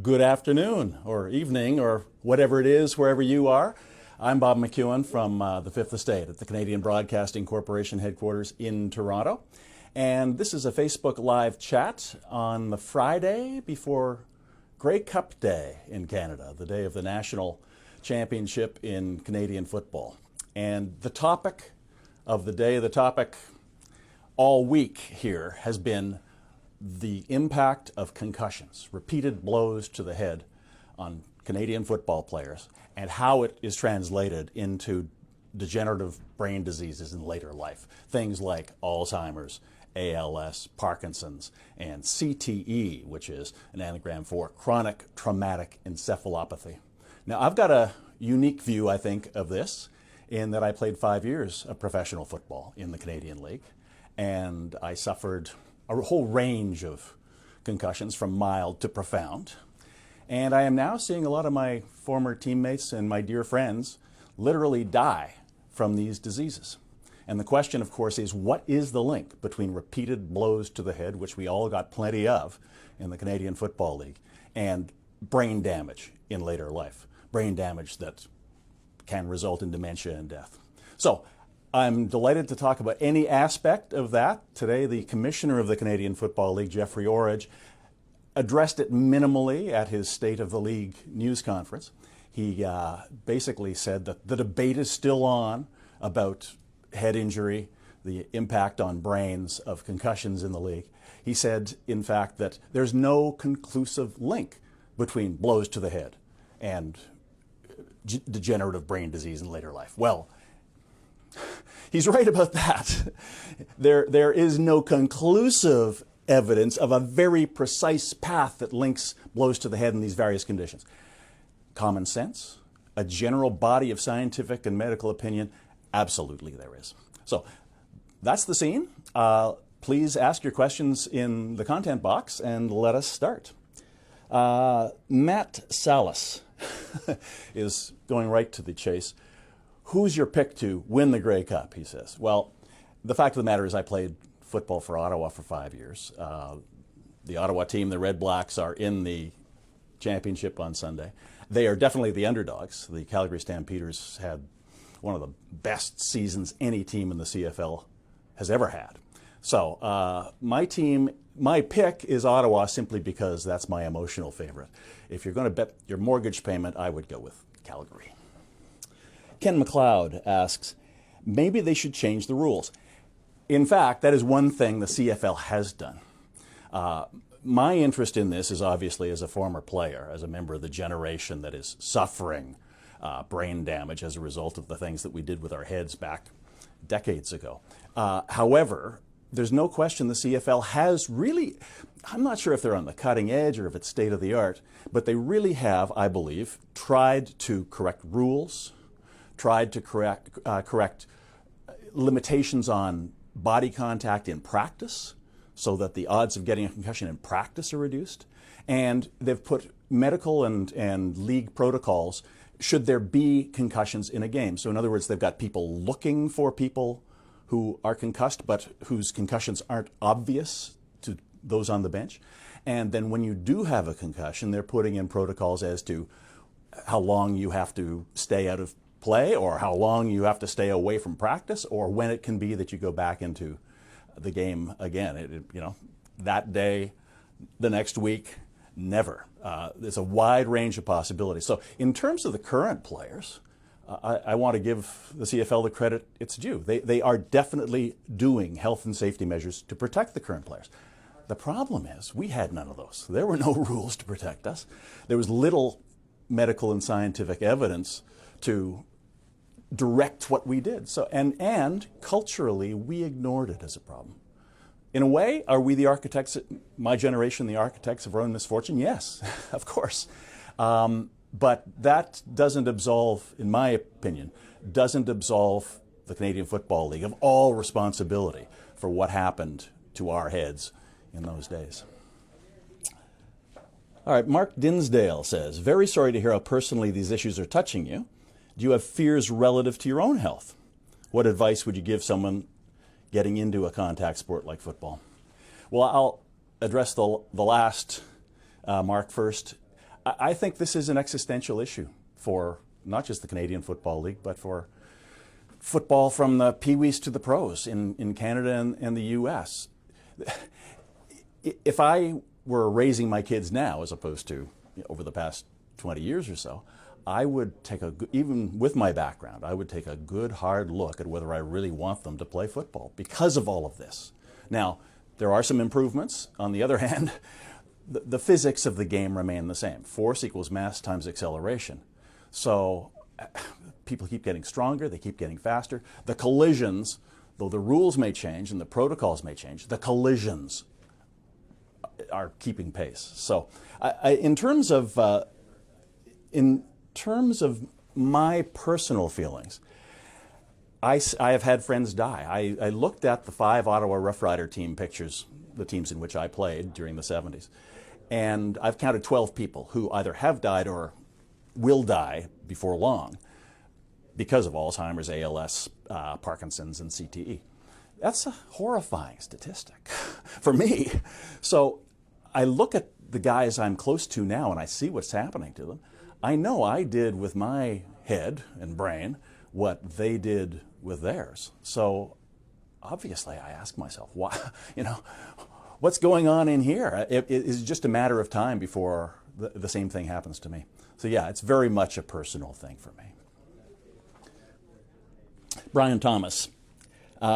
Good afternoon or evening or whatever it is, wherever you are. I'm Bob McKeown from the Fifth Estate at the Canadian Broadcasting Corporation headquarters in Toronto. And this is a Facebook Live chat on the Friday before Grey Cup Day in Canada, the day of the National Championship in Canadian football. And the topic of the day, the topic all week here has been the impact of concussions, repeated blows to the head on Canadian football players, and how it is translated into degenerative brain diseases in later life. Things like Alzheimer's, ALS, Parkinson's, and CTE, which is an anagram for chronic traumatic encephalopathy. Now, I've got a unique view, I think, of this in that I played 5 years of professional football in the Canadian League, and I suffered a whole range of concussions from mild to profound. And I am now seeing a lot of my former teammates and my dear friends literally die from these diseases. And the question, of course, is what is the link between repeated blows to the head, which we all got plenty of in the Canadian Football League, and brain damage in later life, brain damage that can result in dementia and death. So I'm delighted to talk about any aspect of that. Today, the Commissioner of the Canadian Football League, Jeffrey Orridge, addressed it minimally at his State of the League news conference. He basically said that the debate is still on about head injury, the impact on brains of concussions in the league. He said, in fact, that there's no conclusive link between blows to the head and degenerative brain disease in later life. Well, he's right about that. There is no conclusive evidence of a very precise path that links blows to the head in these various conditions. Common sense, a general body of scientific and medical opinion, absolutely there is. So that's the scene. Please ask your questions in the content box and let us start. Matt Salas is going right to the chase. Who's your pick to win the Grey Cup, he says. Well, the fact of the matter is I played football for Ottawa for 5 years. The Ottawa team, the Red Blacks, are in the championship on Sunday. They are definitely the underdogs. The Calgary Stampeders had one of the best seasons any team in the CFL has ever had. So my pick is Ottawa simply because that's my emotional favorite. If you're going to bet your mortgage payment, I would go with Calgary. Ken McLeod asks, maybe they should change the rules. In fact, that is one thing the CFL has done. My interest in this is obviously as a former player, as a member of the generation that is suffering brain damage as a result of the things that we did with our heads back decades ago. However, there's no question the CFL has really, I'm not sure if they're on the cutting edge or if it's state of the art, but they really have, I believe, tried to correct rules, tried to correct limitations on body contact in practice so that the odds of getting a concussion in practice are reduced. And they've put medical and league protocols should there be concussions in a game. So in other words, they've got people looking for people who are concussed but whose concussions aren't obvious to those on the bench. And then when you do have a concussion, they're putting in protocols as to how long you have to stay out of play or how long you have to stay away from practice or when it can be that you go back into the game again. That day, the next week, never. There's a wide range of possibilities. So in terms of the current players, I want to give the CFL the credit it's due. They are definitely doing health and safety measures to protect the current players. The problem is we had none of those. There were no rules to protect us. There was little medical and scientific evidence to direct what we did. So, and culturally, we ignored it as a problem. In a way, are we the architects, my generation, the architects of our own misfortune? Yes, of course. But that doesn't absolve, in my opinion, doesn't absolve the Canadian Football League of all responsibility for what happened to our heads in those days. All right, Mark Dinsdale says, very sorry to hear how personally these issues are touching you. Do you have fears relative to your own health? What advice would you give someone getting into a contact sport like football? Well, I'll address the last Mark first. I think this is an existential issue for not just the Canadian Football League, but for football from the peewees to the pros in Canada and the U.S. If I were raising my kids now, as opposed to over the past 20 years or so, I would take even with my background, I would take a good hard look at whether I really want them to play football because of all of this. Now, there are some improvements. On the other hand, the physics of the game remain the same. Force equals mass times acceleration. So people keep getting stronger, they keep getting faster. The collisions, though the rules may change and the protocols may change, the collisions are keeping pace. So in terms of my personal feelings, I have had friends die. I looked at the 5 Ottawa Rough Rider team pictures, the teams in which I played during the 70s, and I've counted 12 people who either have died or will die before long because of Alzheimer's, ALS, Parkinson's, and CTE. That's a horrifying statistic for me. So I look at the guys I'm close to now and I see what's happening to them. I know I did with my head and brain what they did with theirs. So obviously I ask myself, why, what's going on in here? It is just a matter of time before the same thing happens to me. So yeah, it's very much a personal thing for me. Brian Thomas,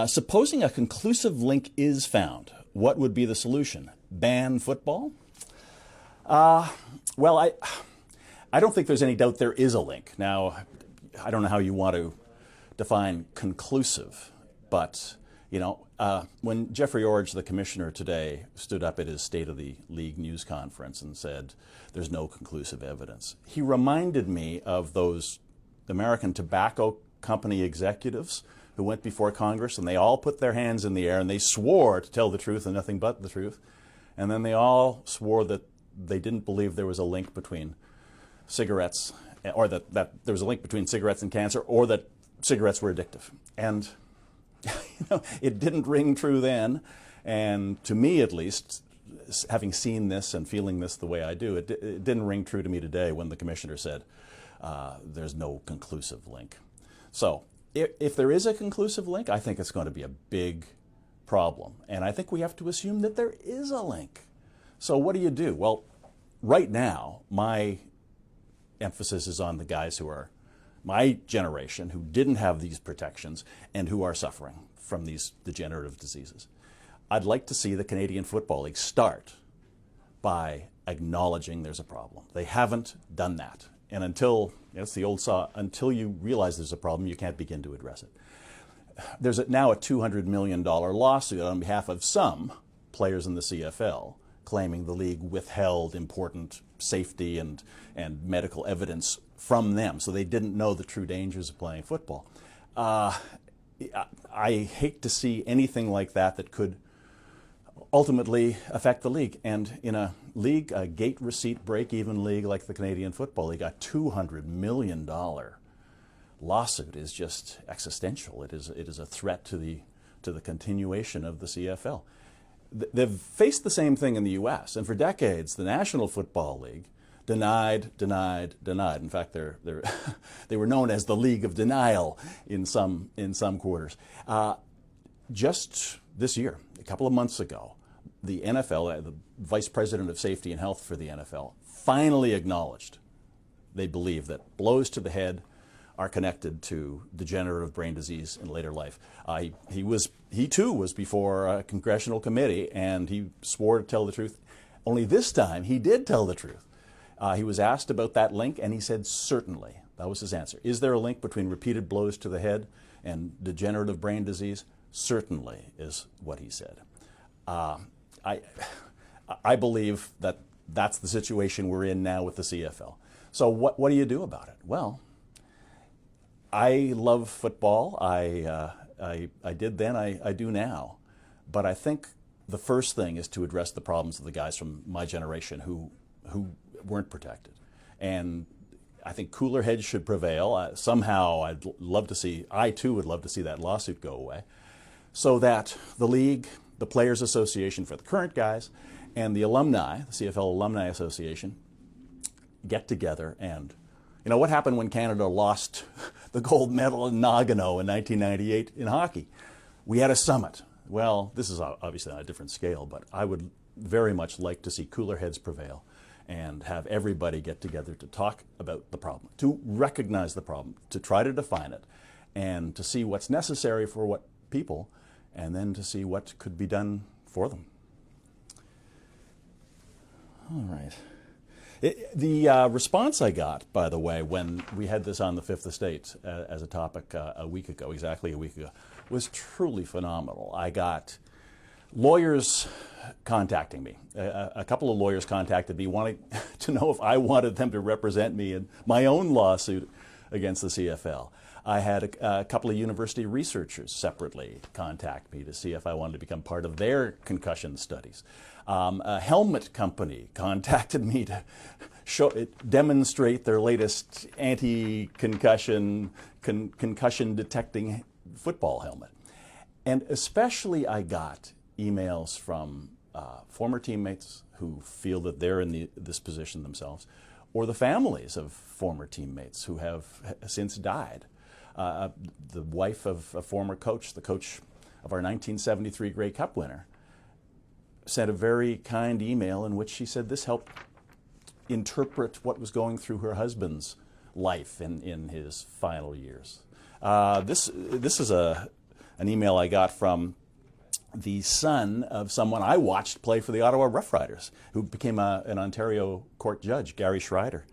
supposing a conclusive link is found, what would be the solution? Ban football? Well, I don't think there's any doubt there is a link. Now, I don't know how you want to define conclusive, but when Jeffrey Orridge, the commissioner today, stood up at his State of the League news conference and said there's no conclusive evidence, he reminded me of those American tobacco company executives who went before Congress and they all put their hands in the air and they swore to tell the truth and nothing but the truth. And then they all swore that they didn't believe there was a link between cigarettes, or that there was a link between cigarettes and cancer, or that cigarettes were addictive. And it didn't ring true then. And to me, at least, having seen this and feeling this the way I do, it didn't ring true to me today when the commissioner said there's no conclusive link. So if there is a conclusive link, I think it's going to be a big problem. And I think we have to assume that there is a link. So what do you do? Well, right now, my emphasis is on the guys who are my generation, who didn't have these protections and who are suffering from these degenerative diseases. I'd like to see the Canadian Football League start by acknowledging there's a problem. They haven't done that. And until, it's the old saw, until you realize there's a problem, you can't begin to address it. There's now a $200 million lawsuit on behalf of some players in the CFL claiming the league withheld important safety and medical evidence from them, so they didn't know the true dangers of playing football. I hate to see anything like that could ultimately affect the league. And in a league, a gate receipt break-even league like the Canadian Football League, a $200 million lawsuit is just existential. It is a threat to the continuation of the CFL. They've faced the same thing in the U.S., and for decades, the National Football League denied. In fact, they were known as the League of Denial in some quarters. Just this year, a couple of months ago, the NFL, the Vice President of Safety and Health for the NFL, finally acknowledged they believe that blows to the head are connected to degenerative brain disease in later life. He too was before a congressional committee, and he swore to tell the truth. Only this time, he did tell the truth. He was asked about that link, and he said, certainly. That was his answer. Is there a link between repeated blows to the head and degenerative brain disease? Certainly, is what he said. I believe that that's the situation we're in now with the CFL. So what do you do about it? Well, I love football. I did then, I do now. But I think the first thing is to address the problems of the guys from my generation who weren't protected. And I think cooler heads should prevail. Somehow I too would love to see that lawsuit go away, so that the league, the Players Association for the current guys, and the alumni, the CFL Alumni Association, get together and, you know, what happened when Canada lost the gold medal in Nagano in 1998 in hockey? We had a summit. Well, this is obviously on a different scale, but I would very much like to see cooler heads prevail and have everybody get together to talk about the problem, to recognize the problem, to try to define it, and to see what's necessary for what people, and then to see what could be done for them. All right. The response I got, by the way, when we had this on the Fifth Estate as a topic exactly a week ago, was truly phenomenal. I got lawyers contacting me. A couple of lawyers contacted me wanting to know if I wanted them to represent me in my own lawsuit against the CFL. I had a couple of university researchers separately contact me to see if I wanted to become part of their concussion studies. A helmet company contacted me to demonstrate their latest anti-concussion, concussion detecting football helmet. And especially I got emails from former teammates who feel that they're in this position themselves, or the families of former teammates who have since died. The wife of a former coach, the coach of our 1973 Grey Cup winner, sent a very kind email in which she said this helped interpret what was going through her husband's life in his final years. This is an email I got from the son of someone I watched play for the Ottawa Rough Riders, who became an Ontario court judge, Gary Schreider.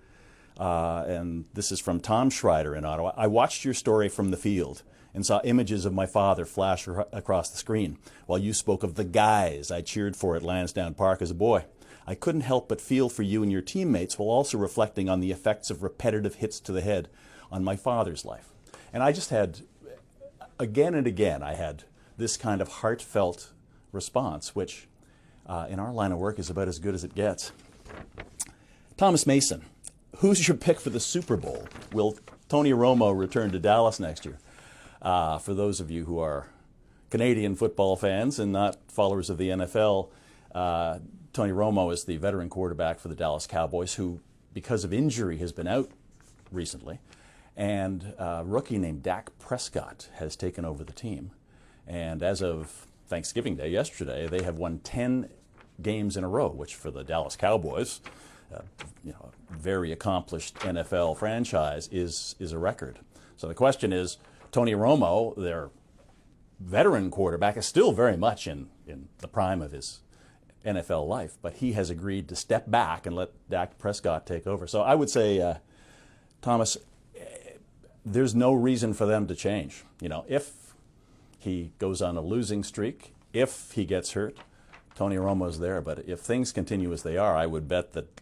And this is from Tom Schreider in Ottawa. I watched your story from the field and saw images of my father flash across the screen while you spoke of the guys I cheered for at Lansdowne Park as a boy. I couldn't help but feel for you and your teammates while also reflecting on the effects of repetitive hits to the head on my father's life. And I just had, again and again, I had this kind of heartfelt response, which in our line of work is about as good as it gets. Thomas Mason, who's your pick for the Super Bowl? Will Tony Romo return to Dallas next year? For those of you who are Canadian football fans and not followers of the NFL, Tony Romo is the veteran quarterback for the Dallas Cowboys who, because of injury, has been out recently. And a rookie named Dak Prescott has taken over the team. And as of Thanksgiving Day, yesterday, they have won 10 games in a row, which for the Dallas Cowboys, a very accomplished NFL franchise, is a record. So the question is, Tony Romo, their veteran quarterback, is still very much in the prime of his NFL life, but he has agreed to step back and let Dak Prescott take over. So I would say, Thomas, there's no reason for them to change. If he goes on a losing streak, if he gets hurt, Tony Romo's there. But if things continue as they are, I would bet that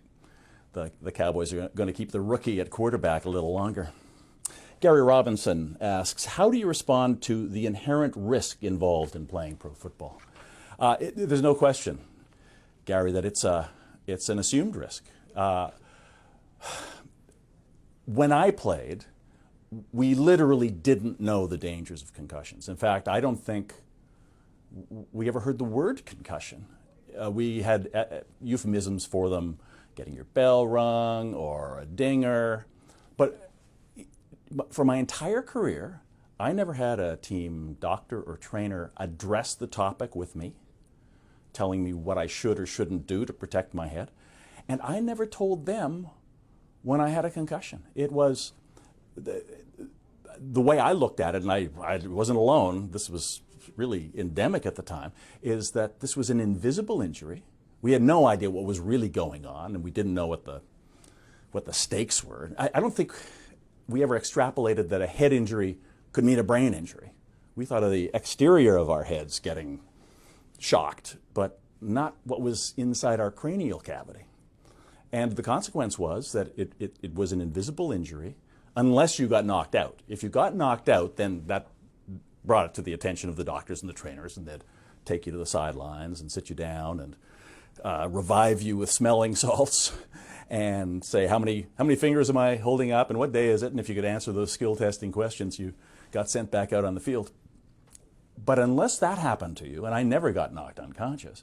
the Cowboys are going to keep the rookie at quarterback a little longer. Gary Robinson asks, how do you respond to the inherent risk involved in playing pro football? There's no question, Gary, that it's an assumed risk. When I played, we literally didn't know the dangers of concussions. In fact, I don't think we ever heard the word concussion. We had euphemisms for them, getting your bell rung or a dinger. But for my entire career, I never had a team doctor or trainer address the topic with me, telling me what I should or shouldn't do to protect my head. And I never told them when I had a concussion. It was the way I looked at it, and I wasn't alone, this was really endemic at the time, is that this was an invisible injury. We had no idea what was really going on, and we didn't know what the stakes were. I don't think we ever extrapolated that a head injury could mean a brain injury. We thought of the exterior of our heads getting shocked, but not what was inside our cranial cavity. And the consequence was that it was an invisible injury unless you got knocked out. If you got knocked out, then that brought it to the attention of the doctors and the trainers, and they'd take you to the sidelines and sit you down and revive you with smelling salts and say, how many fingers am I holding up and what day is it? And if you could answer those skill testing questions, you got sent back out on the field. But unless that happened to you, and I never got knocked unconscious,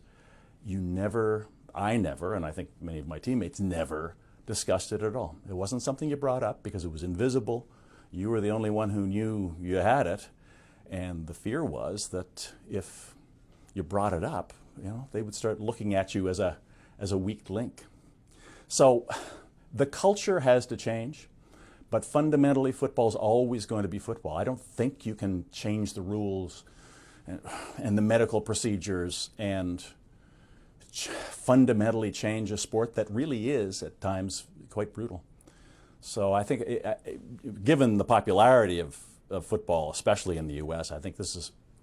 I never, and I think many of my teammates never discussed it at all. It wasn't something you brought up because it was invisible. You were the only one who knew you had it. And the fear was that if you brought it up, they would start looking at you as a weak link. So the culture has to change, but fundamentally football is always going to be football. I don't think you can change the rules and the medical procedures and fundamentally change a sport that really is at times quite brutal. So I think, given the popularity of football, especially in the U.S., I think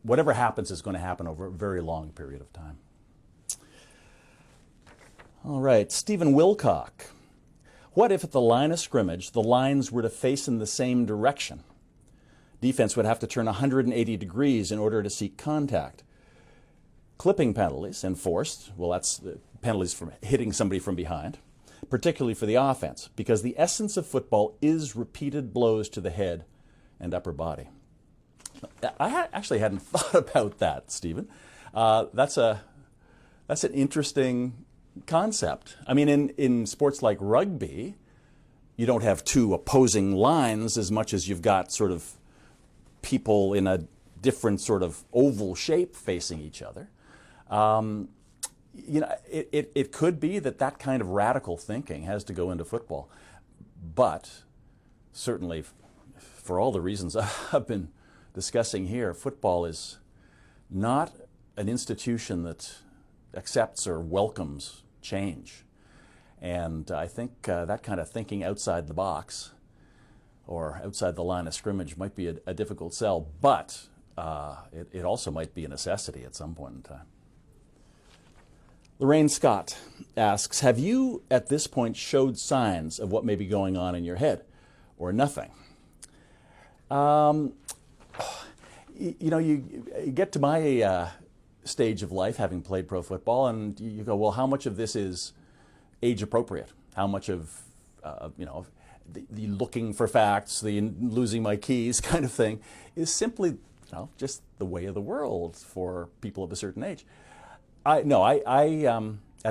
whatever happens is going to happen over a very long period of time. All right, Stephen Wilcock. What if at the line of scrimmage the lines were to face in the same direction? Defense would have to turn 180 degrees in order to seek contact. Clipping penalties enforced, well, that's penalties for hitting somebody from behind, particularly for the offense, because the essence of football is repeated blows to the head and upper body. I actually hadn't thought about that, Stephen. That's an interesting concept. I mean, in sports like rugby, you don't have two opposing lines as much as you've got sort of people in a different sort of oval shape facing each other. It could be that kind of radical thinking has to go into football. But certainly, for all the reasons I've been discussing here, football is not an institution that accepts or welcomes change. And I think that kind of thinking outside the box or outside the line of scrimmage might be a difficult sell, but it also might be a necessity at some point in time. Lorraine Scott asks, have you at this point showed signs of what may be going on in your head or nothing? You get to my stage of life, having played pro football, and you go, well, how much of this is age appropriate? How much of, the looking for facts, the losing my keys kind of thing is simply, just the way of the world for people of a certain age. At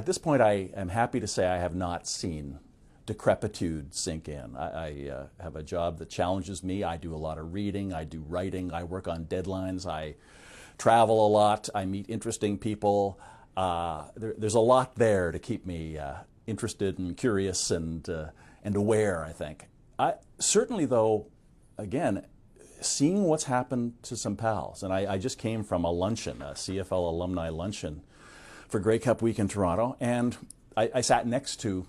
this point, I am happy to say I have not seen decrepitude sink in. I have a job that challenges me. I do a lot of reading. I do writing. I work on deadlines. I travel a lot. I meet interesting people. There's a lot there to keep me interested and curious and aware, I think. Certainly, though, again, seeing what's happened to some pals, and I just came from a luncheon, a CFL alumni luncheon for Grey Cup week in Toronto, and I sat next to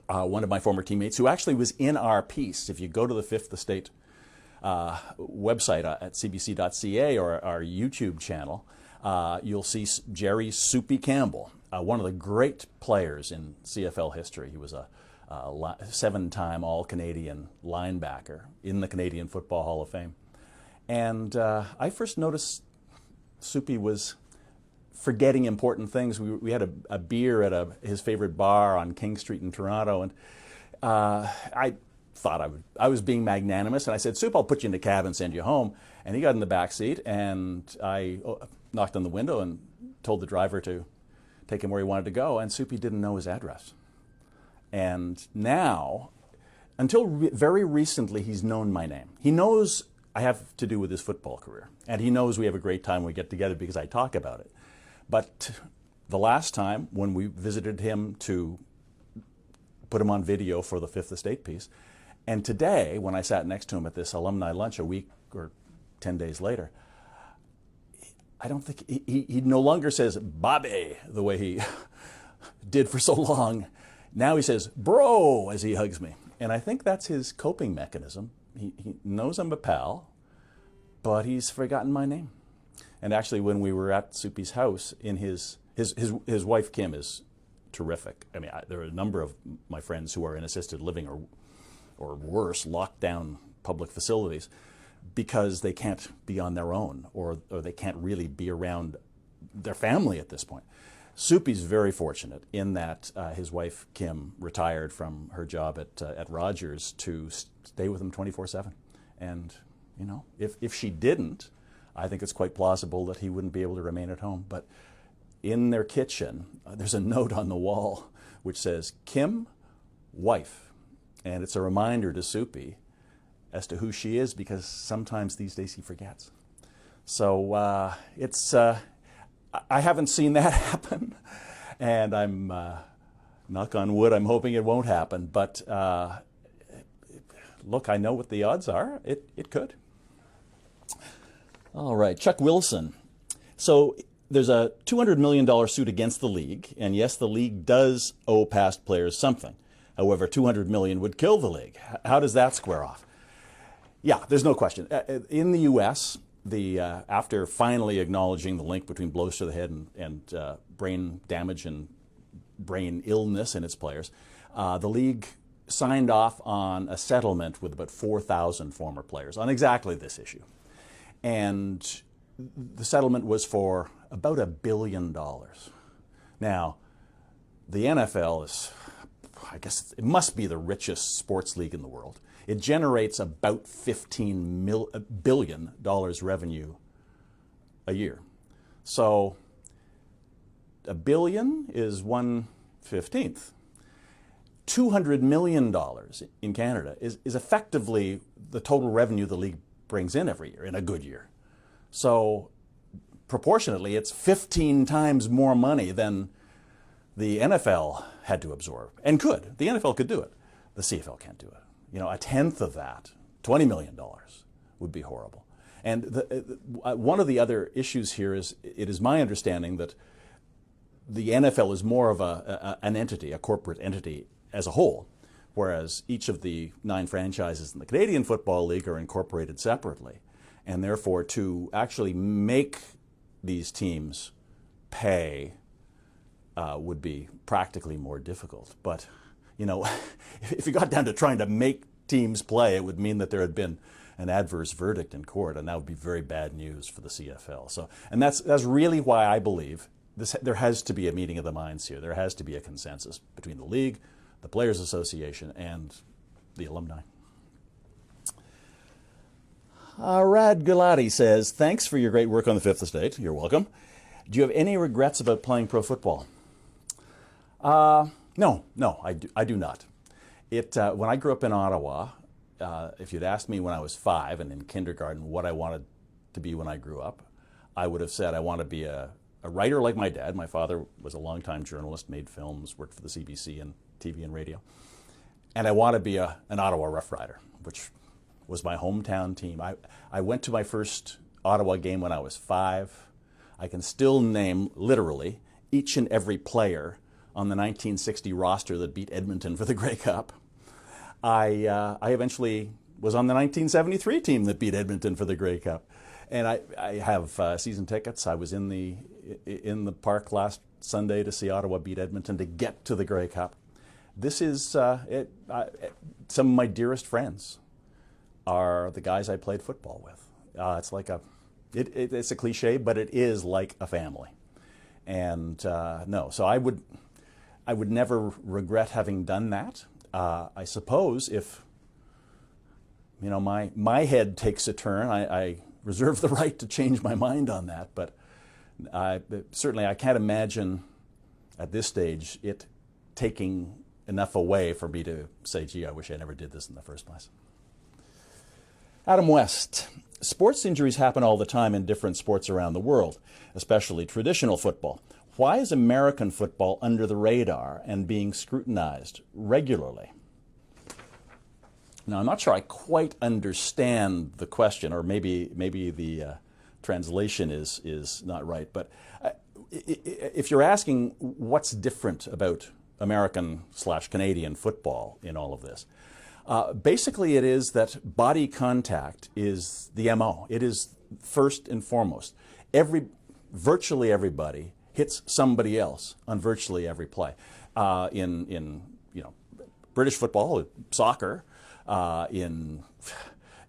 one of my former teammates who actually was in our piece. If you go to the Fifth Estate website at cbc.ca or our YouTube channel, you'll see Jerry Soupy Campbell, one of the great players in CFL history. He was a 7-time All-Canadian linebacker in the Canadian Football Hall of Fame. And I first noticed Soupy was forgetting important things. We had a beer at his favorite bar on King Street in Toronto, and I thought I was being magnanimous, and I said, Soup, I'll put you in a cab and send you home. And he got in the back seat, and I knocked on the window and told the driver to take him where he wanted to go, and Soupy didn't know his address. And now, until very recently, he's known my name. He knows I have to do with his football career, and he knows we have a great time when we get together because I talk about it. But the last time when we visited him to put him on video for the Fifth Estate piece, and today when I sat next to him at this alumni lunch a week or 10 days later, I don't think he no longer says Bobby the way he did for so long. Now he says bro as he hugs me. And I think that's his coping mechanism. He knows I'm a pal, but he's forgotten my name. And actually, when we were at Soupy's house, in his wife Kim is terrific. I mean, there are a number of my friends who are in assisted living or worse, locked down public facilities because they can't be on their own or they can't really be around their family at this point. Soupy's very fortunate in that his wife Kim retired from her job at Rogers to stay with him 24/7. And if she didn't, I think it's quite plausible that he wouldn't be able to remain at home. But in their kitchen, there's a note on the wall which says, Kim wife. And it's a reminder to Soupy as to who she is, because sometimes these days he forgets. So I haven't seen that happen, and I'm, knock on wood, I'm hoping it won't happen. But look, I know what the odds are. It could. All right, Chuck Wilson. So there's a $200 million suit against the league, and yes, the league does owe past players something. However, $200 million would kill the league. How does that square off? Yeah, there's no question. In the U.S., after finally acknowledging the link between blows to the head and brain damage and brain illness in its players, the league signed off on a settlement with about 4,000 former players on exactly this issue. And the settlement was for about $1 billion. Now, the NFL is, I guess it must be the richest sports league in the world. It generates about $15 billion revenue a year. So $1 billion is 1/15. $200 million in Canada is effectively the total revenue the league brings in every year in a good year. So proportionately, it's 15 times more money than the NFL had to absorb, and could. The NFL could do it. The CFL can't do it. You know, a tenth of that, $20 million, would be horrible. And one of the other issues here is, it is my understanding that the NFL is more of an entity, a corporate entity as a whole, whereas each of the 9 franchises in the Canadian Football League are incorporated separately. And therefore, to actually make these teams pay would be practically more difficult. But, you know, if you got down to trying to make teams play, it would mean that there had been an adverse verdict in court, and that would be very bad news for the CFL. So, and that's really why I believe there has to be a meeting of the minds here. There has to be a consensus between the league, the Players Association, and the alumni. Rad Gulati says, thanks for your great work on the Fifth Estate. You're welcome. Do you have any regrets about playing pro football? No, I do not. When I grew up in Ottawa, if you'd asked me when I was 5 and in kindergarten what I wanted to be when I grew up, I would have said I want to be a writer like my dad. My father was a longtime journalist, made films, worked for the CBC and TV and radio. And I want to be an Ottawa Rough Rider, which was my hometown team. I went to my first Ottawa game when I was 5. I can still name, literally, each and every player on the 1960 roster that beat Edmonton for the Grey Cup. I eventually was on the 1973 team that beat Edmonton for the Grey Cup. And I have season tickets. I was in the park last Sunday to see Ottawa beat Edmonton to get to the Grey Cup. This is some of my dearest friends are the guys I played football with. It's like it's a cliche, but it is like a family. And no, so I would never regret having done that. I suppose if, you know, my head takes a turn, I reserve the right to change my mind on that. But certainly I can't imagine at this stage it taking enough away for me to say, gee, I wish I never did this in the first place. Adam West. Sports injuries happen all the time in different sports around the world, especially traditional football. Why is American football under the radar and being scrutinized regularly? Now, I'm not sure I quite understand the question, or maybe the translation is not right. But if you're asking what's different about American/Canadian football in all of this, basically it is that body contact is the MO. It is first and foremost. Virtually everybody hits somebody else on virtually every play. In British football, soccer, even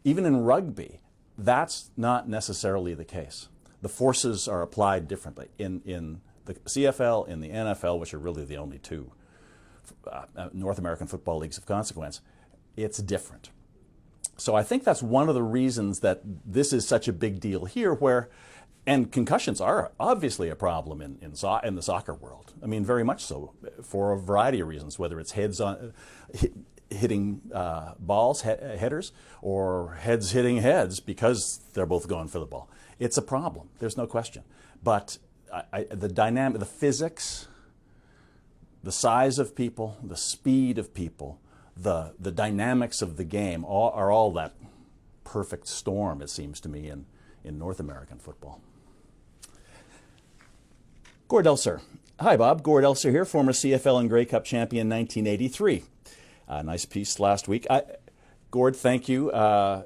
in rugby, that's not necessarily the case. The forces are applied differently. In the CFL, in the NFL, which are really the only two North American football leagues of consequence, it's different. So I think that's one of the reasons that this is such a big deal here, where And concussions are obviously a problem in the soccer world. I mean, very much so, for a variety of reasons, whether it's heads on hitting balls, headers, or heads hitting heads because they're both going for the ball. It's a problem. There's no question. But the dynamic, the physics, the size of people, the speed of people, the dynamics of the game are all that perfect storm, it seems to me, in North American football. Gord Elser. Hi, Bob. Gord Elser here, former CFL and Grey Cup champion 1983. Nice piece last week. Gord, thank you.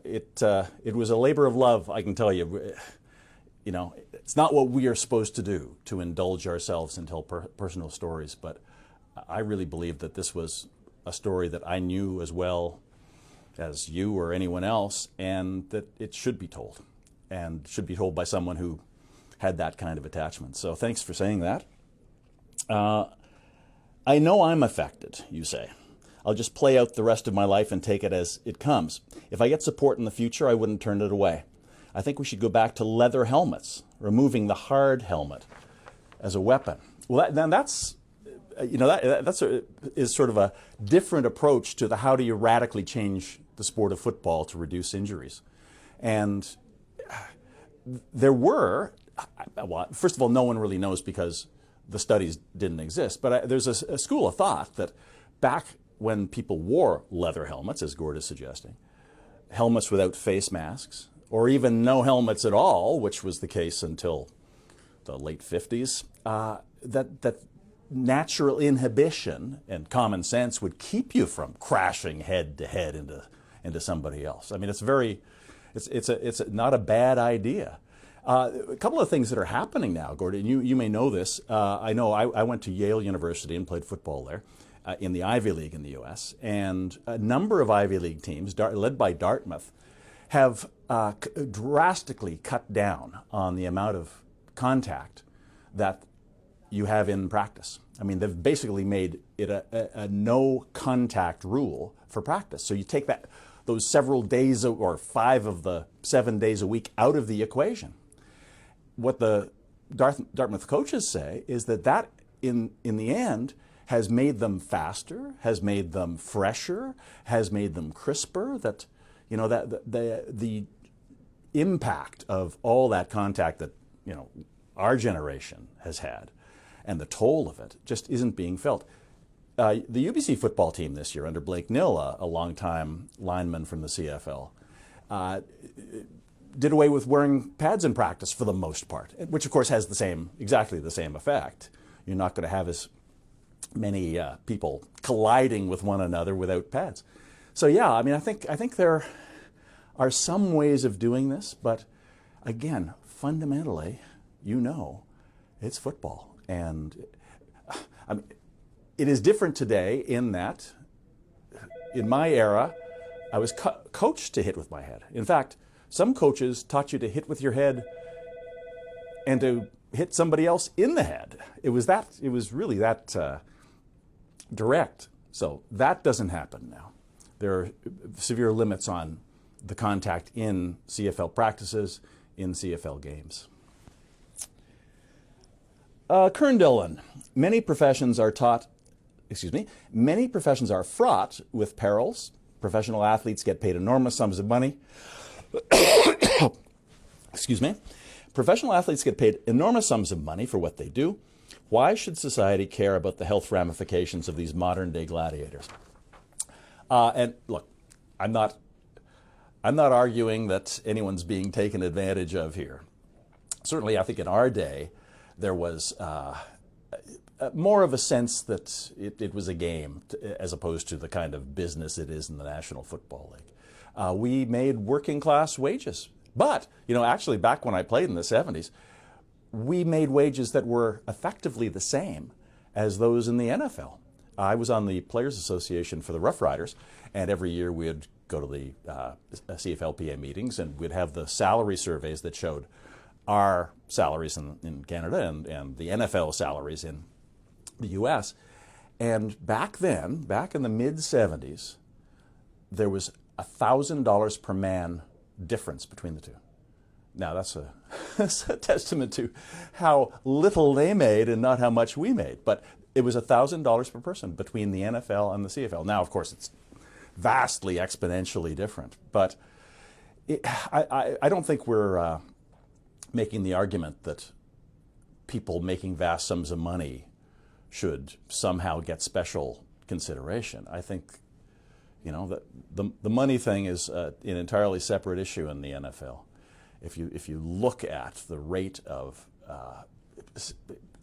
It was a labor of love, I can tell you. You know, it's not what we are supposed to do, to indulge ourselves and tell personal stories, but I really believe that this was a story that I knew as well as you or anyone else, and that it should be told, and should be told by someone who had that kind of attachment. So thanks for saying that. I know I'm affected, you say. I'll just play out the rest of my life and take it as it comes. If I get support in the future, I wouldn't turn it away. I think we should go back to leather helmets, removing the hard helmet as a weapon. Well, that's, you know, is sort of a different approach to the how do you radically change the sport of football to reduce injuries. And there were, well, first of all, no one really knows because the studies didn't exist, but there's a school of thought that back when people wore leather helmets, as Gord is suggesting, helmets without face masks, or even no helmets at all, which was the case until the late 50s, that natural inhibition and common sense would keep you from crashing head to head into somebody else. I mean, it's not a bad idea. A couple of things that are happening now, Gordon, you may know this. I know I went to Yale University and played football there in the Ivy League in the U.S., and a number of Ivy League teams, led by Dartmouth, have drastically cut down on the amount of contact that you have in practice. I mean, they've basically made it a no contact rule for practice. So you take those several days or 5 of the 7 days a week out of the equation. What the Dartmouth coaches say is that in the end has made them faster, has made them fresher, has made them crisper. That, you know, that the impact of all that contact that, you know, our generation has had, and the toll of it just isn't being felt. The UBC football team this year under Blake Nill, a longtime lineman from the CFL, did away with wearing pads in practice for the most part, which of course has exactly the same effect. You're not going to have as many people colliding with one another without pads. So yeah, I mean, I think there are some ways of doing this, but again, fundamentally, you know, it's football. And I mean, it is different today in that, in my era, I was coached to hit with my head. In fact, some coaches taught you to hit with your head and to hit somebody else in the head. It was really that direct. So that doesn't happen now. There are severe limits on the contact in CFL practices, in CFL games. Kern Dillon, many professions are fraught with perils. Professional athletes get paid enormous sums of money. Excuse me. Professional athletes get paid enormous sums of money for what they do. Why should society care about the health ramifications of these modern-day gladiators? And look, I'm not arguing that anyone's being taken advantage of here. Certainly, I think in our day, there was more of a sense that it was a game as opposed to the kind of business it is in the National Football League. We made working class wages. But, you know, actually back when I played in the 70s, we made wages that were effectively the same as those in the NFL. I was on the Players Association for the Rough Riders, and every year we'd go to the CFLPA meetings and we'd have the salary surveys that showed our salaries in Canada and the NFL salaries in the US. And back then, back in the mid-70s, there was $1,000 per man difference between the two. Now that's a, that's a testament to how little they made and not how much we made. But it was $1,000 per person between the NFL and the CFL. Now, of course, it's vastly exponentially different. But I don't think we're making the argument that people making vast sums of money should somehow get special consideration. I think, you know, that the money thing is an entirely separate issue in the NFL. If you look at the rate of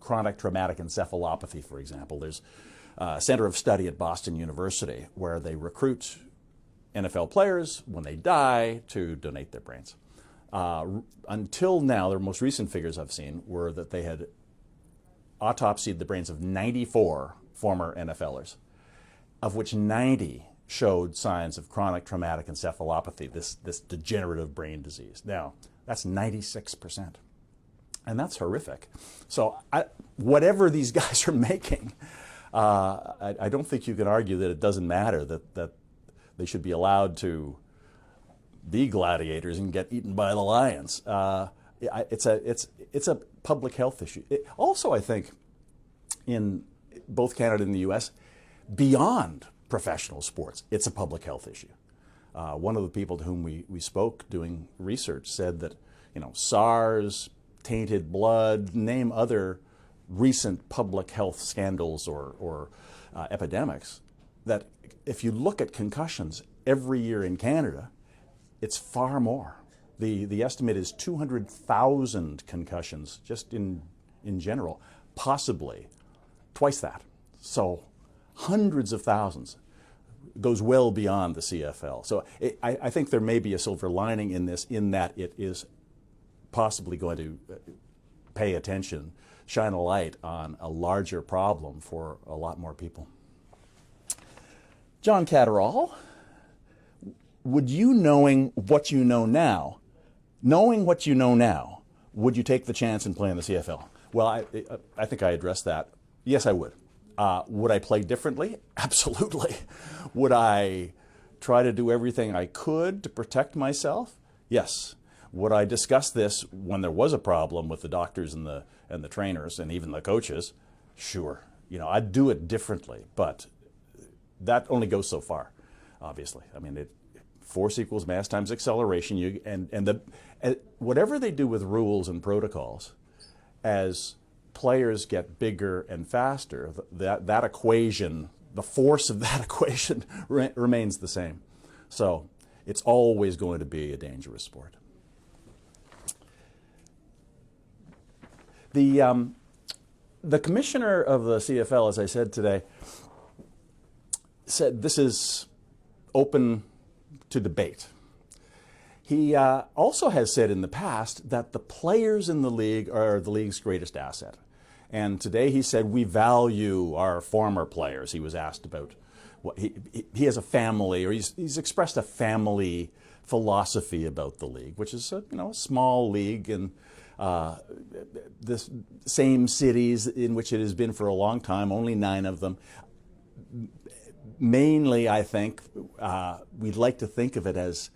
chronic traumatic encephalopathy, for example, there's a center of study at Boston University where they recruit NFL players when they die to donate their brains. Until now, the most recent figures I've seen were that they had autopsied the brains of 94 former NFLers, of which 90 showed signs of chronic traumatic encephalopathy, this degenerative brain disease. Now, that's 96%. And that's horrific. So whatever these guys are making, I don't think you can argue that it doesn't matter, that they should be allowed to be gladiators and get eaten by the lions. It's a public health issue. Also, I think, in both Canada and the US, beyond professional sports, it's a public health issue. One of the people to whom we spoke doing research said that, you know, SARS, tainted blood, name other recent public health scandals or epidemics, that if you look at concussions every year in Canada, it's far more. The estimate is 200,000 concussions just in general, possibly twice that. So hundreds of thousands, goes well beyond the CFL. So I think there may be a silver lining in this, in that it is possibly going to pay attention, shine a light on a larger problem for a lot more people. John Catterall, would you, knowing what you know now, would you take the chance and play in the CFL? Well, I think I addressed that. Yes, I would. Would I play differently? Absolutely. Would I try to do everything I could to protect myself? Yes. Would I discuss this when there was a problem with the doctors and the trainers and even the coaches? Sure. You know, I'd do it differently, but that only goes so far, obviously. I mean, force equals mass times acceleration. Whatever they do with rules and protocols, as players get bigger and faster, that equation, the force of that equation remains the same. So it's always going to be a dangerous sport. The commissioner of the CFL, as I said today, said this is open to debate. He also has said in the past that the players in the league are the league's greatest asset. And today he said we value our former players. He was asked about what he has a family, or he's expressed a family philosophy about the league, which is a small league in the same cities in which it has been for a long time, only 9 of them. Mainly, I think, we'd like to think of it as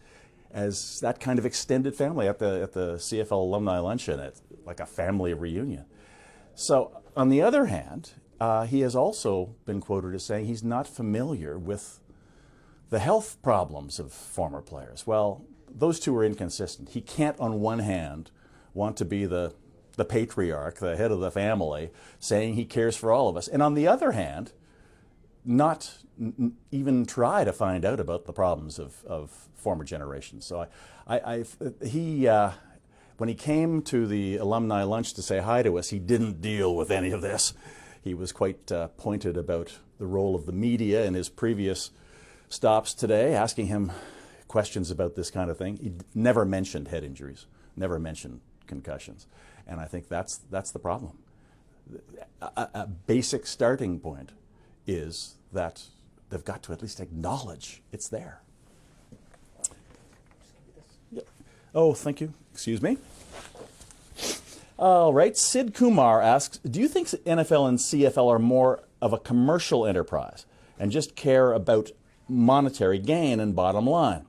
that kind of extended family at the CFL alumni luncheon, like a family reunion. So, on the other hand, he has also been quoted as saying he's not familiar with the health problems of former players. Well, those two are inconsistent. He can't, on one hand, want to be the patriarch, the head of the family, saying he cares for all of us, and on the other hand, not even try to find out about the problems of former generations. So when he came to the alumni lunch to say hi to us, he didn't deal with any of this. He was quite pointed about the role of the media in his previous stops today, asking him questions about this kind of thing. He never mentioned head injuries, never mentioned concussions. And I think that's the problem. A basic starting point is that they've got to at least acknowledge it's there. Yep. Oh, thank you. Excuse me. All right. Sid Kumar asks, do you think NFL and CFL are more of a commercial enterprise and just care about monetary gain and bottom line?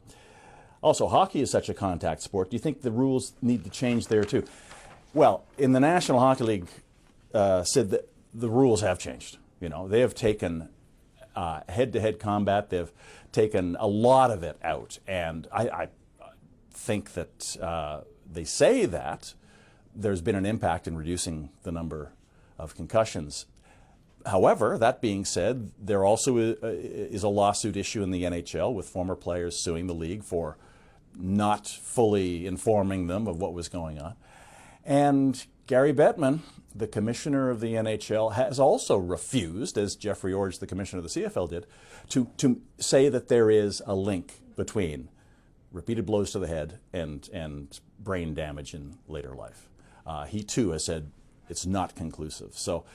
Also, hockey is such a contact sport. Do you think the rules need to change there too? Well, in the National Hockey League, said that the rules have changed. You know, they have taken head-to-head combat. They've taken a lot of it out, and I think that they say that there's been an impact in reducing the number of concussions. However, that being said, there also is a lawsuit issue in the NHL with former players suing the league for not fully informing them of what was going on. And Gary Bettman, the commissioner of the NHL, has also refused, as Jeffrey Orge, the commissioner of the CFL, did, to say that there is a link between repeated blows to the head and brain damage in later life. He too has said it's not conclusive. So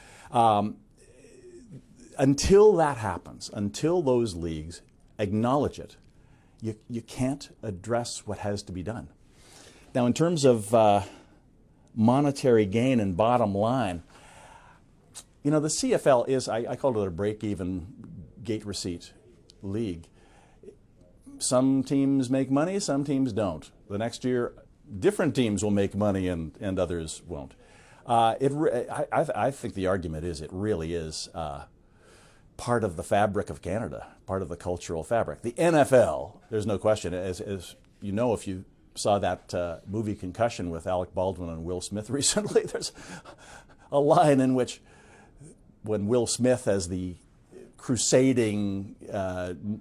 until that happens, until those leagues acknowledge it, you can't address what has to be done. Now, in terms of monetary gain and bottom line, you know, the CFL is, I call it a break-even gate receipt league. Some teams make money, some teams don't. The next year, different teams will make money and others won't. I think the argument is it really is part of the fabric of Canada, part of the cultural fabric. The NFL, there's no question, as you know, if you saw that movie Concussion with Alec Baldwin and Will Smith recently, there's a line in which when Will Smith, as the crusading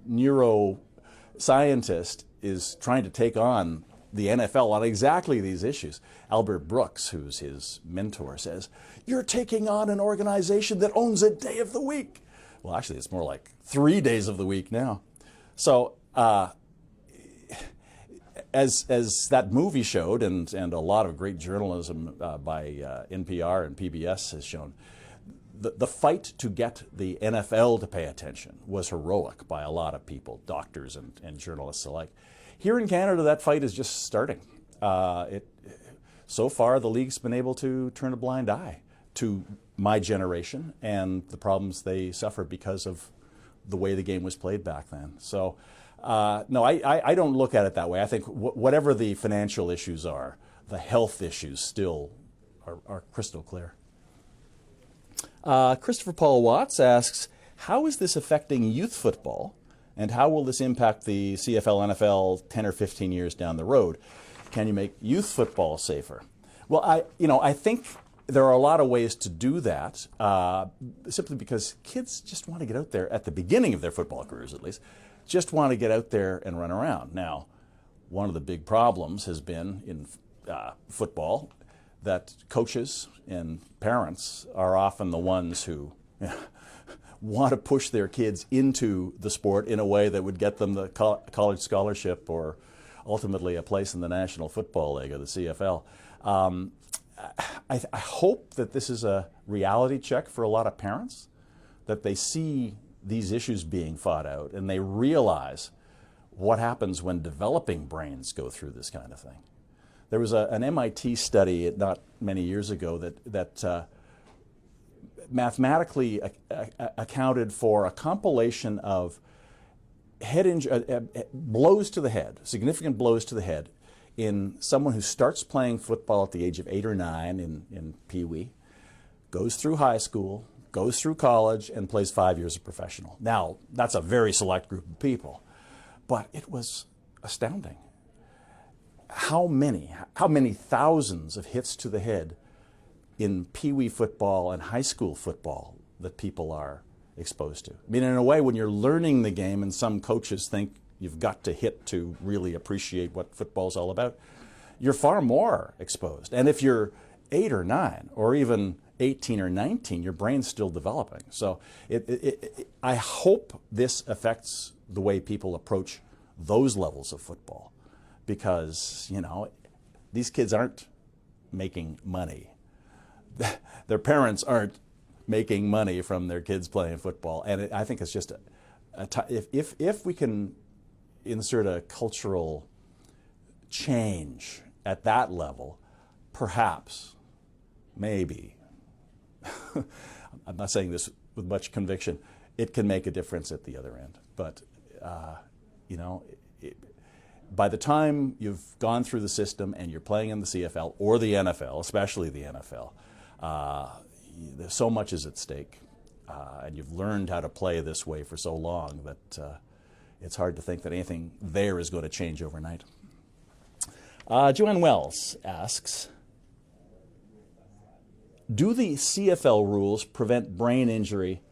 neuroscientist, is trying to take on the NFL on exactly these issues, Albert Brooks, who's his mentor, says, "You're taking on an organization that owns a day of the week." Well, actually, it's more like 3 days of the week now. So as that movie showed, and a lot of great journalism by NPR and PBS has shown, the fight to get the NFL to pay attention was heroic by a lot of people, doctors and journalists alike. Here in Canada, that fight is just starting. So far, the league's been able to turn a blind eye to my generation and the problems they suffered because of the way the game was played back then. So, no, I don't look at it that way. I think whatever the financial issues are, the health issues still are crystal clear. Christopher Paul Watts asks, how is this affecting youth football, and how will this impact the CFL, NFL 10 or 15 years down the road? Can you make youth football safer? Well, I think there are a lot of ways to do that, simply because kids just want to get out there, at the beginning of their football careers at least, just want to get out there and run around. Now, one of the big problems has been in football that coaches and parents are often the ones who want to push their kids into the sport in a way that would get them the college scholarship or ultimately a place in the National Football League or the CFL. I hope that this is a reality check for a lot of parents, that they see these issues being fought out and they realize what happens when developing brains go through this kind of thing. There was an MIT study not many years ago that mathematically accounted for a compilation of blows to the head, significant blows to the head, in someone who starts playing football at the age of 8 or 9 in Pee Wee, goes through high school, goes through college, and plays 5 years of professional. Now, that's a very select group of people, but it was astounding. How many thousands of hits to the head in Pee Wee football and high school football that people are exposed to? I mean, in a way, when you're learning the game, and some coaches think you've got to hit to really appreciate what football's all about, you're far more exposed. And if you're 8 or 9, or even 18 or 19, your brain's still developing. So I hope this affects the way people approach those levels of football, because, you know, these kids aren't making money. Their parents aren't making money from their kids playing football. And I think it's just if we can insert a cultural change at that level, perhaps, maybe, I'm not saying this with much conviction, it can make a difference at the other end. But, you know, by the time you've gone through the system and you're playing in the CFL or the NFL, especially the NFL, there's so much is at stake. And you've learned how to play this way for so long that it's hard to think that anything there is going to change overnight. Joanne Wells asks, do the CFL rules prevent brain injury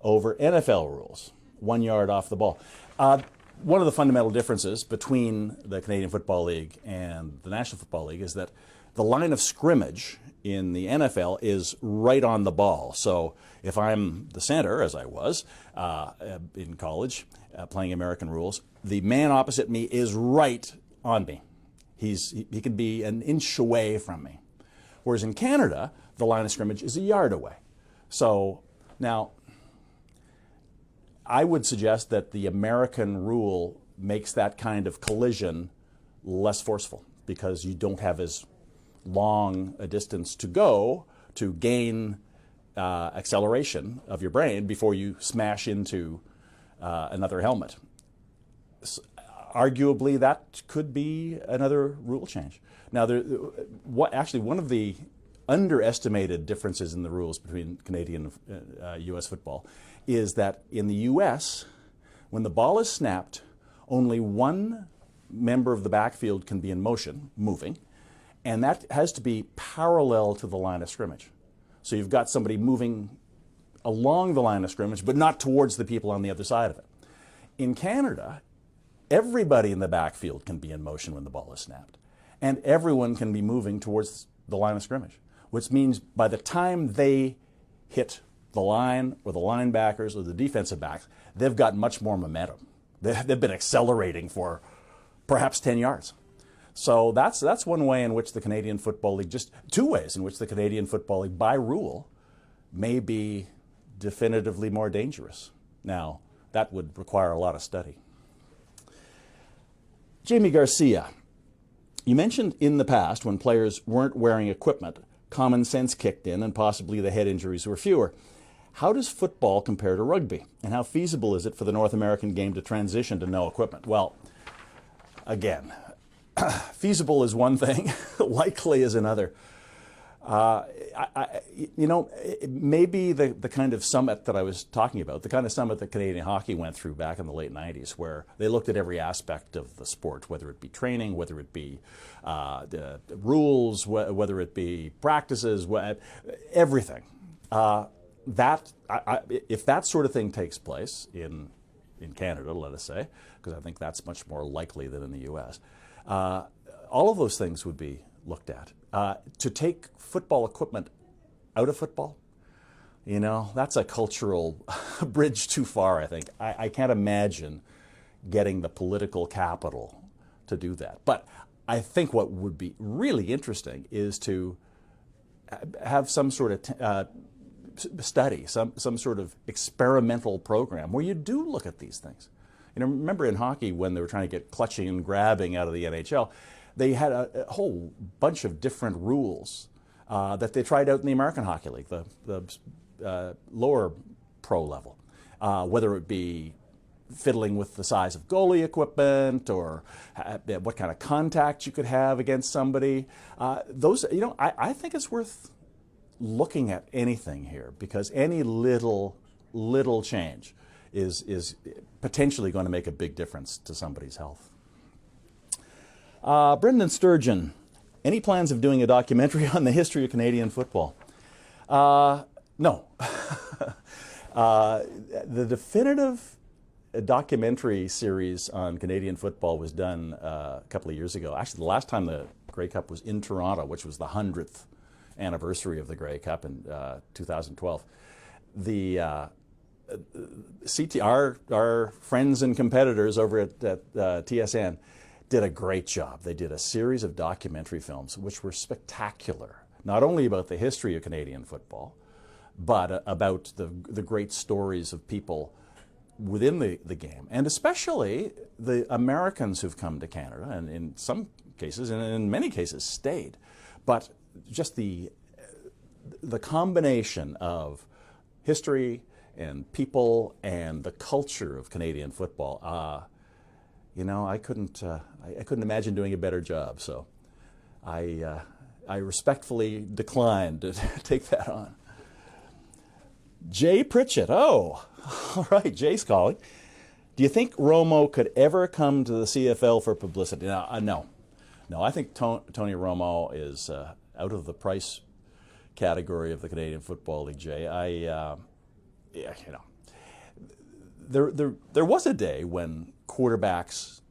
over NFL rules, 1 yard off the ball? One of the fundamental differences between the Canadian Football League and the National Football League is that the line of scrimmage in the NFL is right on the ball. So if I'm the center, as I was in college, playing American rules, the man opposite me is right on me. He can be an inch away from me. Whereas in Canada, the line of scrimmage is a yard away. So now, I would suggest that the American rule makes that kind of collision less forceful because you don't have as long a distance to go to gain acceleration of your brain before you smash into another helmet. So, arguably, that could be another rule change. Now, actually, one of the underestimated differences in the rules between Canadian and U.S. football is that in the U.S., when the ball is snapped, only one member of the backfield can be in motion, moving, and that has to be parallel to the line of scrimmage. So you've got somebody moving along the line of scrimmage, but not towards the people on the other side of it. In Canada, everybody in the backfield can be in motion when the ball is snapped, and everyone can be moving towards the line of scrimmage, which means by the time they hit the line or the linebackers or the defensive backs, they've got much more momentum. They've been accelerating for perhaps 10 yards. So that's one way in which the Canadian Football League, just two ways in which the Canadian Football League, by rule, may be definitively more dangerous. Now, that would require a lot of study. Jamie Garcia, you mentioned in the past when players weren't wearing equipment, common sense kicked in and possibly the head injuries were fewer. How does football compare to rugby? And how feasible is it for the North American game to transition to no equipment? Well, again, feasible is one thing, likely is another. Maybe the kind of summit that I was talking about, the kind of summit that Canadian hockey went through back in the late 90s, where they looked at every aspect of the sport, whether it be training, whether it be the rules, whether it be practices, everything. If that sort of thing takes place in Canada, let us say, because I think that's much more likely than in the U.S., all of those things would be looked at. To take football equipment out of football, that's a cultural bridge too far, I think. I can't imagine getting the political capital to do that. But I think what would be really interesting is to have some sort of study, some sort of experimental program where you do look at these things. Remember in hockey when they were trying to get clutching and grabbing out of the NHL, they had a whole bunch of different rules that they tried out in the American Hockey League, the lower pro level, whether it be fiddling with the size of goalie equipment or what kind of contact you could have against somebody. I think it's worth looking at anything here because any little change is potentially going to make a big difference to somebody's health. Brendan Sturgeon, any plans of doing a documentary on the history of Canadian football? No. The definitive documentary series on Canadian football was done a couple of years ago. Actually, the last time the Grey Cup was in Toronto, which was the 100th anniversary of the Grey Cup in 2012. The our friends and competitors over at TSN did a great job. They did a series of documentary films which were spectacular, not only about the history of Canadian football, but about the great stories of people within the game, and especially the Americans who've come to Canada, and in some cases, and in many cases, stayed. But just the combination of history and people and the culture of Canadian football, you know, I couldn't imagine doing a better job. So I respectfully declined to take that on. Jay Pritchett. Oh, all right. Jay's calling. Do you think Romo could ever come to the CFL for publicity? No. I think Tony Romo is out of the price category of the Canadian Football League, Jay. There was a day when quarterbacks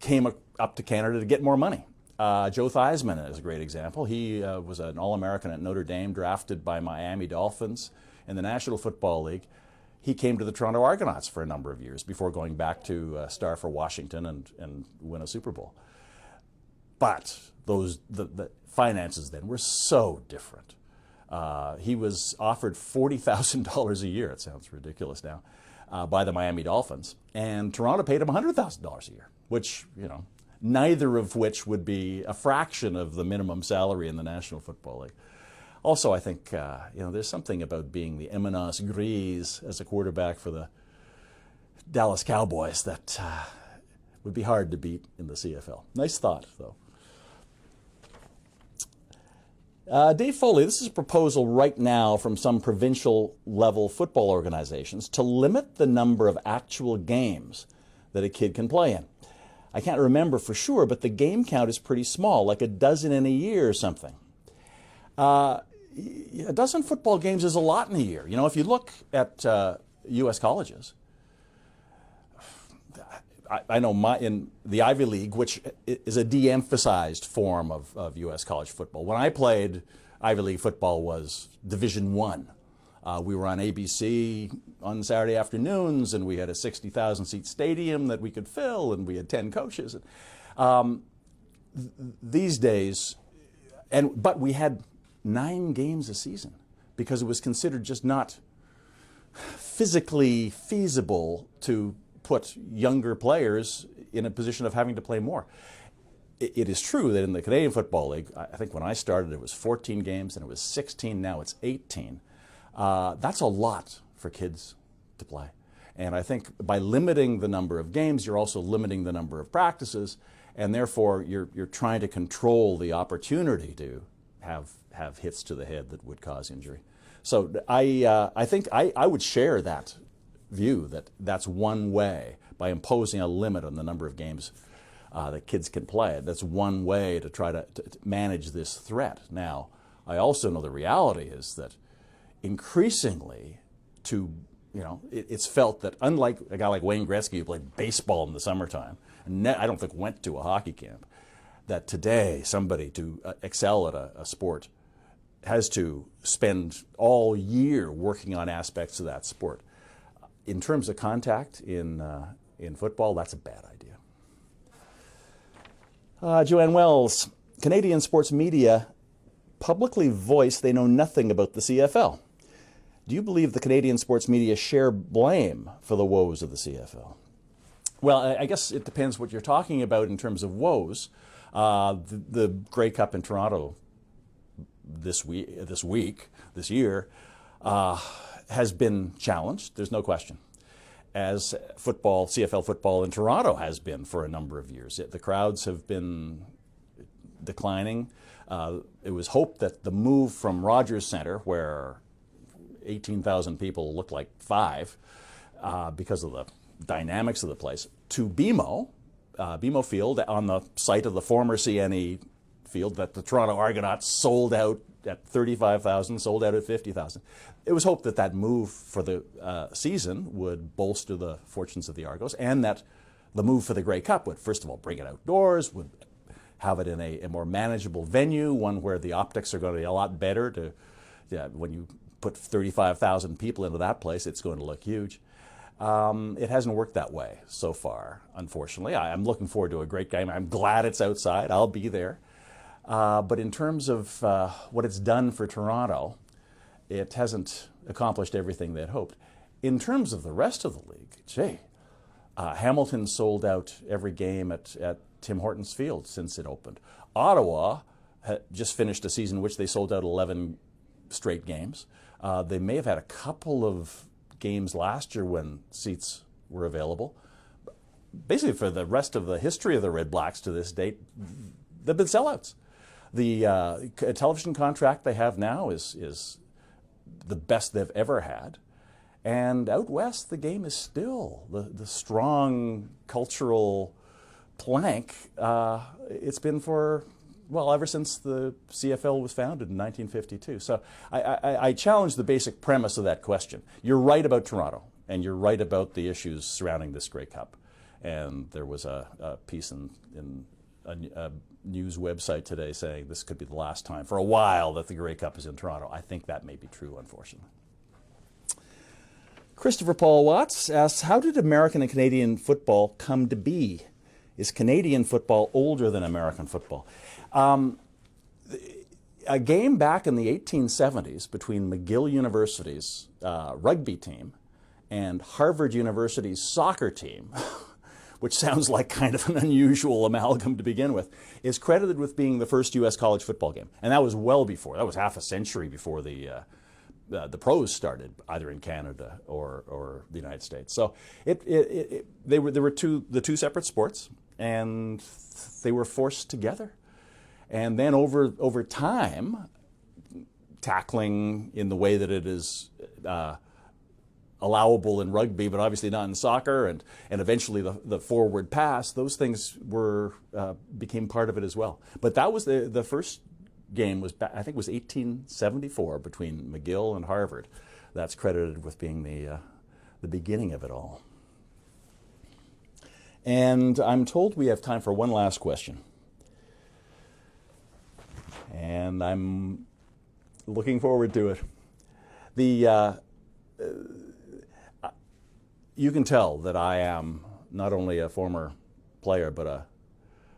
came up to Canada to get more money. Joe Theismann is a great example. He was an All-American at Notre Dame, drafted by Miami Dolphins in the National Football League. He came to the Toronto Argonauts for a number of years before going back to star for Washington and win a Super Bowl. But the finances then were so different. He was offered $40,000 a year. It sounds ridiculous now, by the Miami Dolphins, and Toronto paid him $100,000 a year, which, you know, neither of which would be a fraction of the minimum salary in the National Football League. Also, I think there's something about being the eminence grise as a quarterback for the Dallas Cowboys that would be hard to beat in the CFL. Nice thought, though. Dave Foley, this is a proposal right now from some provincial-level football organizations to limit the number of actual games that a kid can play in. I can't remember for sure, but the game count is pretty small, like a dozen in a year or something. A dozen football games is a lot in a year. You know, if you look at U.S. colleges, I know in the Ivy League, which is a de-emphasized form of U.S. college football. When I played, Ivy League football was Division I. We were on ABC on Saturday afternoons, and we had a 60,000-seat stadium that we could fill, and we had 10 coaches. These days, but we had 9 games a season because it was considered just not physically feasible to put younger players in a position of having to play more. It is true that in the Canadian Football League, I think when I started it was 14 games, and it was 16, now it's 18. That's a lot for kids to play. And I think by limiting the number of games, you're also limiting the number of practices, and therefore you're trying to control the opportunity to have hits to the head that would cause injury. So I think I would share that view that that's one way, by imposing a limit on the number of games that kids can play. That's one way to try to manage this threat. Now, I also know the reality is that increasingly, it's felt that unlike a guy like Wayne Gretzky who played baseball in the summertime, and I don't think went to a hockey camp, that today somebody to excel at a sport has to spend all year working on aspects of that sport. In terms of contact in football, that's a bad idea. Joanne Wells, Canadian sports media publicly voice they know nothing about the CFL. Do you believe the Canadian sports media share blame for the woes of the CFL? Well, I guess it depends what you're talking about in terms of woes. The Grey Cup in Toronto this year, has been challenged. There's no question. As CFL football in Toronto has been for a number of years. The crowds have been declining. It was hoped that the move from Rogers Centre, where 18,000 people look like 5 because of the dynamics of the place, to BMO Field, on the site of the former CNE field that the Toronto Argonauts sold out at 35,000, sold out at 50,000. It was hoped that that move for the season would bolster the fortunes of the Argos, and that the move for the Grey Cup would, first of all, bring it outdoors, would have it in a more manageable venue, one where the optics are going to be a lot better. When you put 35,000 people into that place, it's going to look huge. It hasn't worked that way so far, unfortunately. I'm looking forward to a great game. I'm glad it's outside. I'll be there. But in terms of what it's done for Toronto, it hasn't accomplished everything they'd hoped. In terms of the rest of the league, Hamilton sold out every game at Tim Hortons Field since it opened. Ottawa just finished a season in which they sold out 11 straight games. They may have had a couple of games last year when seats were available. basically for the rest of the history of the Red Blacks to this date, they've been sellouts. The television contract they have now is the best they've ever had. And out west, the game is still the strong cultural plank. It's been for, well, ever since the CFL was founded in 1952. So I challenge the basic premise of that question. You're right about Toronto, and you're right about the issues surrounding this Grey Cup. And there was a piece in a news website today saying this could be the last time for a while that the Grey Cup is in Toronto. I think that may be true, unfortunately. Christopher Paul Watts asks, how did American and Canadian football come to be? Is Canadian football older than American football? A game back in the 1870s between McGill University's rugby team and Harvard University's soccer team, which sounds like kind of an unusual amalgam to begin with, is credited with being the first U.S. college football game. And that was well before, that was half a century before the pros started, either in Canada or the United States. So there were the two separate sports, and they were forced together. And then over time, tackling in the way that it is allowable in rugby, but obviously not in soccer, and eventually the forward pass, those things became part of it as well. But that was the first game was, I think it was 1874 between McGill and Harvard. That's credited with being the beginning of it all. And I'm told we have time for one last question. And I'm looking forward to it. You can tell that I am not only a former player, but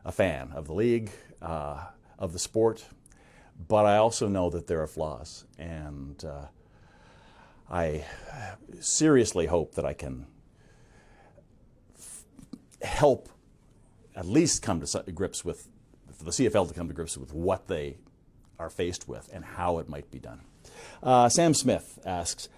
a fan of the league, of the sport, but I also know that there are flaws. And I seriously hope that I can help at least come to grips with, for the CFL to come to grips with what they are faced with and how it might be done. Sam Smith asks,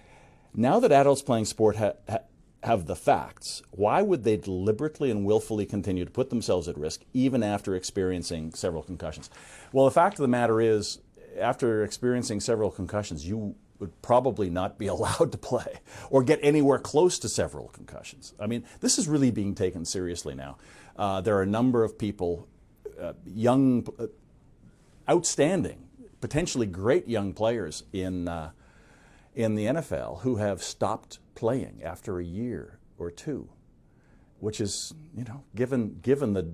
now that adults playing sport have the facts, why would they deliberately and willfully continue to put themselves at risk even after experiencing several concussions? Well, the fact of the matter is, after experiencing several concussions, you would probably not be allowed to play or get anywhere close to several concussions. I mean, this is really being taken seriously now. There are a number of people, young, outstanding, potentially great young players in the NFL who have stopped playing after a year or two, which is, given the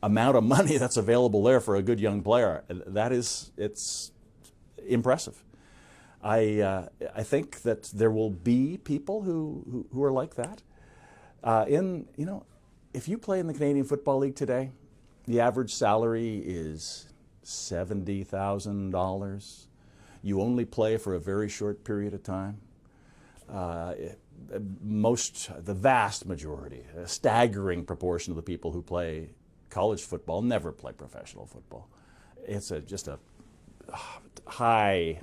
amount of money that's available there for a good young player, it's impressive. I think that there will be people who are like that. If you play in the Canadian Football League today, the average salary is $70,000. You only play for a very short period of time. The vast majority, a staggering proportion of the people who play college football never play professional football. It's just a high,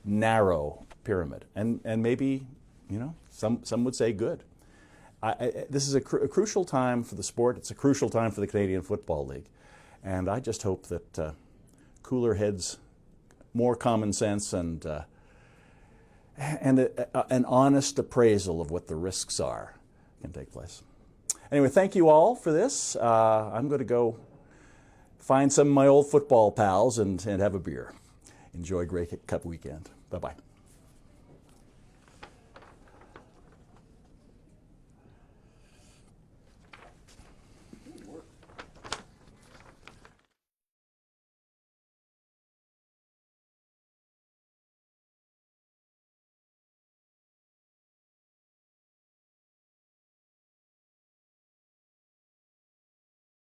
narrow pyramid, and maybe some would say good. This is a crucial time for the sport. It's a crucial time for the Canadian Football League, and I just hope that cooler heads, more common sense, and an honest appraisal of what the risks are can take place. Anyway, thank you all for this. I'm going to go find some of my old football pals and have a beer. Enjoy Grey Cup weekend. Bye-bye.